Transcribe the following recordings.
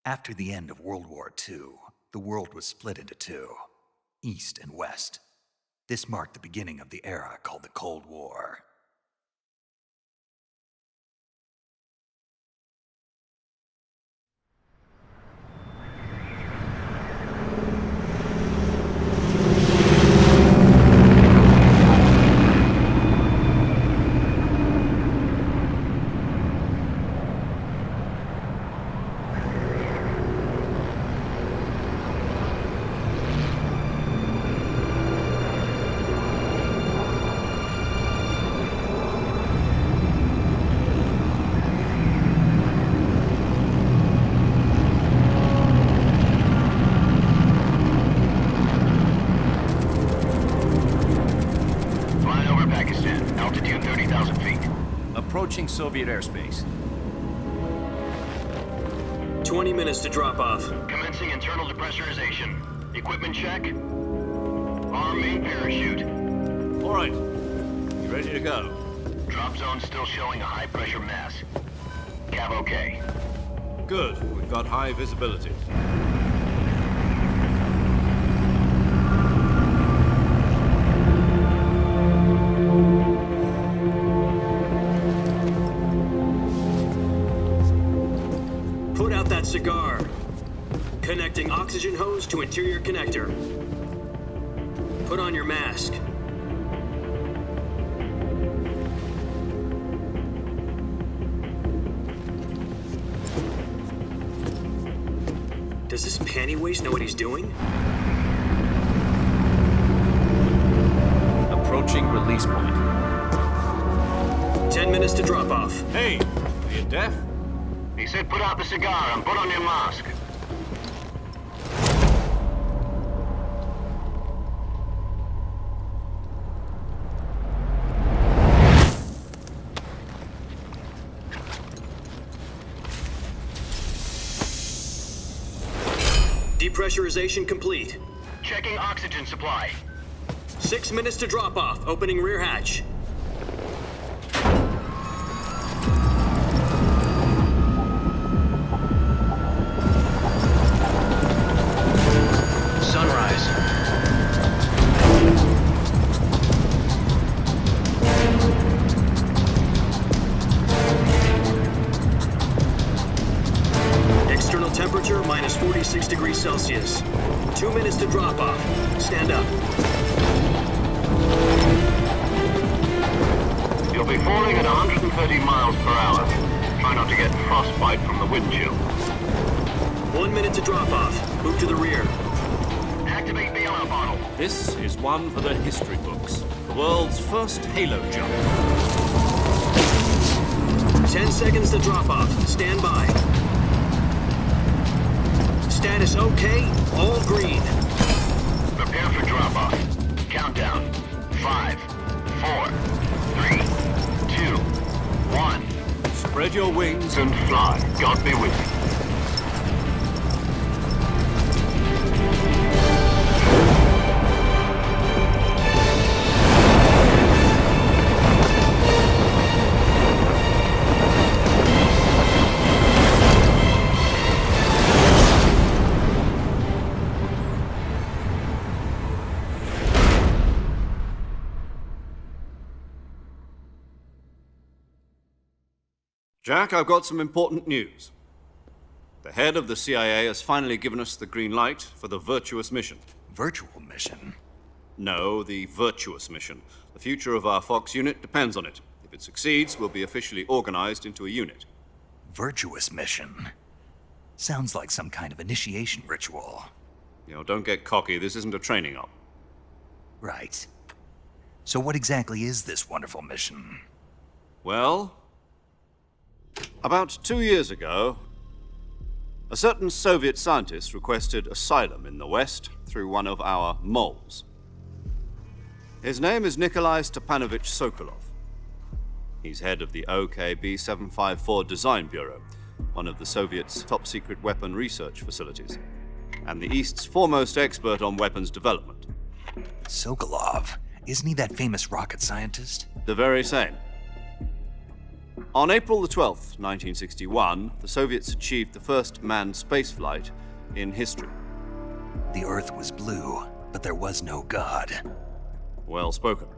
After the end of World War II, the world was split into two, East and West. This marked the beginning of the era called the Cold War. Approaching Soviet airspace. 20 minutes to drop off. Commencing internal depressurization. Equipment check. Arm main parachute. All right. You ready to go? Drop zone still showing a high pressure mass. Cav okay. Good. We've got high visibility. Put out that cigar. Connecting oxygen hose to interior connector. Put on your mask. Does this pantywaist know what he's doing? Approaching release point. 10 minutes to drop off. Hey, are you deaf? He said put out the cigar and put on your mask. Depressurization complete. Checking oxygen supply. 6 minutes to drop off. Opening rear hatch. Sunrise. External temperature minus 46 degrees Celsius. 2 minutes to drop off. Stand up. You'll be falling at 130 miles per hour. Try not to get frostbite from the wind chill. 1 minute to drop off. Move to the rear. Activate the yellow bottle. This is one for the history books. The world's first halo jump. 10 seconds to drop off. Stand by. Status okay. All green. Prepare for drop off. Countdown. 5, 4, 3, 2, 1. Spread your wings And fly. God be with you. Jack, I've got some important news. The head of the CIA has finally given us the green light for the virtuous mission. Virtual mission? No, the virtuous mission. The future of our Fox unit depends on it. If it succeeds, we'll be officially organized into a unit. Virtuous mission? Sounds like some kind of initiation ritual. You know, don't get cocky. This isn't a training op. Right. So what exactly is this wonderful mission? Well, about 2 years ago, a certain Soviet scientist requested asylum in the West through one of our moles. His name is Nikolai Stepanovich Sokolov. He's head of the OKB 754 Design Bureau, one of the Soviets' top-secret weapon research facilities, and the East's foremost expert on weapons development. Sokolov? Isn't he that famous rocket scientist? The very same. On April the 12th, 1961, the Soviets achieved the first manned spaceflight in history. The Earth was blue, but there was no God. Well spoken.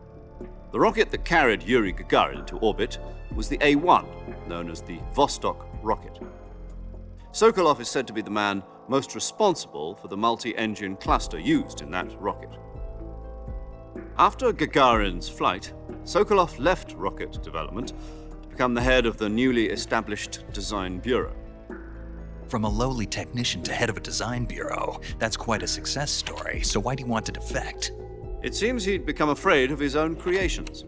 The rocket that carried Yuri Gagarin to orbit was the A-1, known as the Vostok rocket. Sokolov is said to be the man most responsible for the multi-engine cluster used in that rocket. After Gagarin's flight, Sokolov left rocket development to become the head of the newly established Design Bureau. From a lowly technician to head of a design bureau, that's quite a success story, so why do you want to defect? It seems he'd become afraid of his own creations.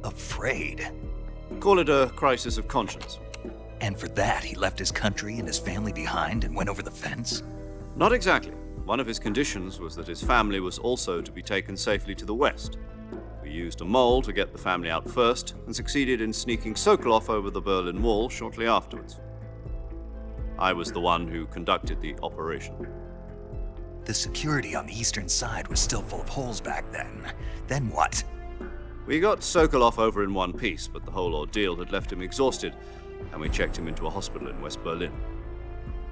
Afraid? Call it a crisis of conscience. And for that, he left his country and his family behind and went over the fence? Not exactly. One of his conditions was that his family was also to be taken safely to the west. We used a mole to get the family out first and succeeded in sneaking Sokolov over the Berlin Wall shortly afterwards. I was the one who conducted the operation. The security on the eastern side was still full of holes back then. Then what? We got Sokolov over in one piece, but the whole ordeal had left him exhausted, and we checked him into a hospital in West Berlin.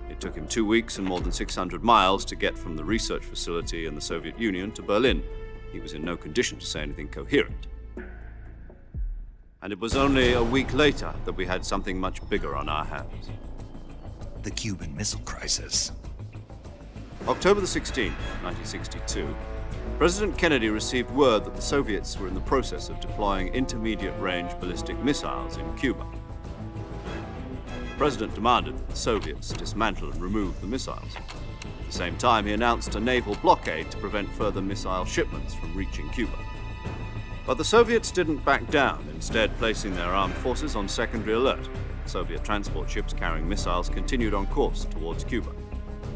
It took him 2 weeks and more than 600 miles to get from the research facility in the Soviet Union to Berlin. He was in no condition to say anything coherent. And it was only a week later that we had something much bigger on our hands. The Cuban Missile Crisis. October the 16th, 1962, President Kennedy received word that the Soviets were in the process of deploying intermediate-range ballistic missiles in Cuba. The President demanded that the Soviets dismantle and remove the missiles. At the same time, he announced a naval blockade to prevent further missile shipments from reaching Cuba. But the Soviets didn't back down, instead placing their armed forces on secondary alert. Soviet transport ships carrying missiles continued on course towards Cuba.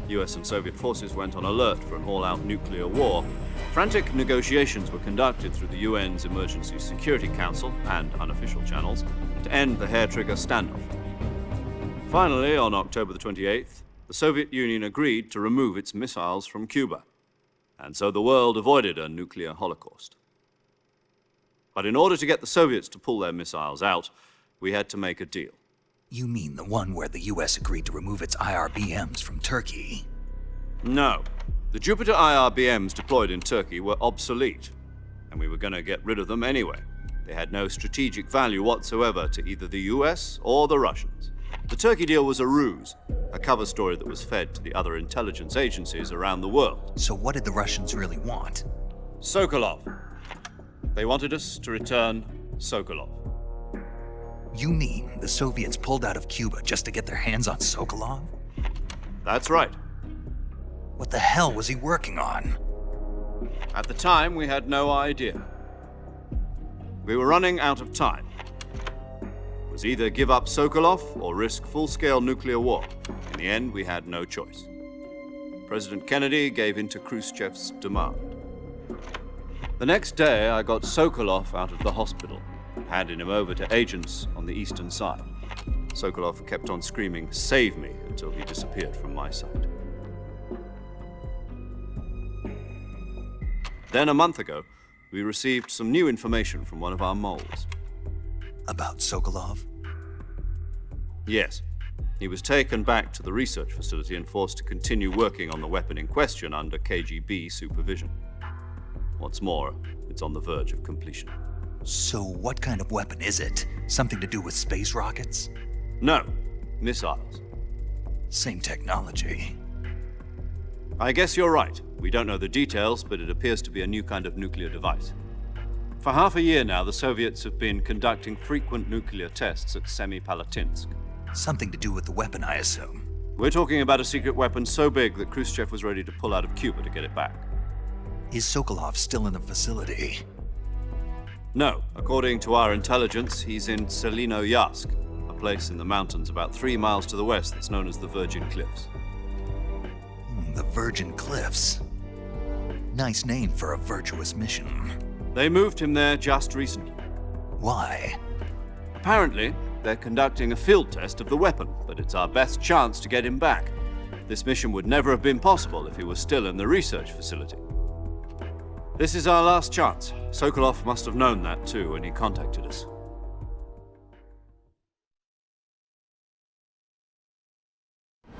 US and Soviet forces went on alert for an all-out nuclear war. Frantic negotiations were conducted through the UN's Emergency Security Council and unofficial channels to end the hair-trigger standoff. Finally, on October the 28th, the Soviet Union agreed to remove its missiles from Cuba, and so the world avoided a nuclear holocaust. But in order to get the Soviets to pull their missiles out, we had to make a deal. You mean the one where the US agreed to remove its IRBMs from Turkey? No. The Jupiter IRBMs deployed in Turkey were obsolete, and we were going to get rid of them anyway. They had no strategic value whatsoever to either the US or the Russians. The Turkey deal was a ruse, a cover story that was fed to the other intelligence agencies around the world. So what did the Russians really want? Sokolov. They wanted us to return Sokolov. You mean the Soviets pulled out of Cuba just to get their hands on Sokolov? That's right. What the hell was he working on? At the time, we had no idea. We were running out of time. It was either give up Sokolov or risk full-scale nuclear war. In the end, we had no choice. President Kennedy gave in to Khrushchev's demand. The next day, I got Sokolov out of the hospital, handing him over to agents on the eastern side. Sokolov kept on screaming, "Save me," until he disappeared from my sight. Then a month ago, we received some new information from one of our moles. About Sokolov? Yes. He was taken back to the research facility and forced to continue working on the weapon in question under KGB supervision. What's more, it's on the verge of completion. So what kind of weapon is it? Something to do with space rockets? No, missiles. Same technology. I guess you're right. We don't know the details, but it appears to be a new kind of nuclear device. For half a year now, the Soviets have been conducting frequent nuclear tests at Semipalatinsk. Something to do with the weapon, I assume. We're talking about a secret weapon so big that Khrushchev was ready to pull out of Cuba to get it back. Is Sokolov still in the facility? No. According to our intelligence, he's in Selinoyarsk, a place in the mountains about 3 miles to the west that's known as the Virgin Cliffs. The Virgin Cliffs. Nice name for a virtuous mission. They moved him there just recently. Why? Apparently, they're conducting a field test of the weapon, but it's our best chance to get him back. This mission would never have been possible if he was still in the research facility. This is our last chance. Sokolov must have known that too when he contacted us.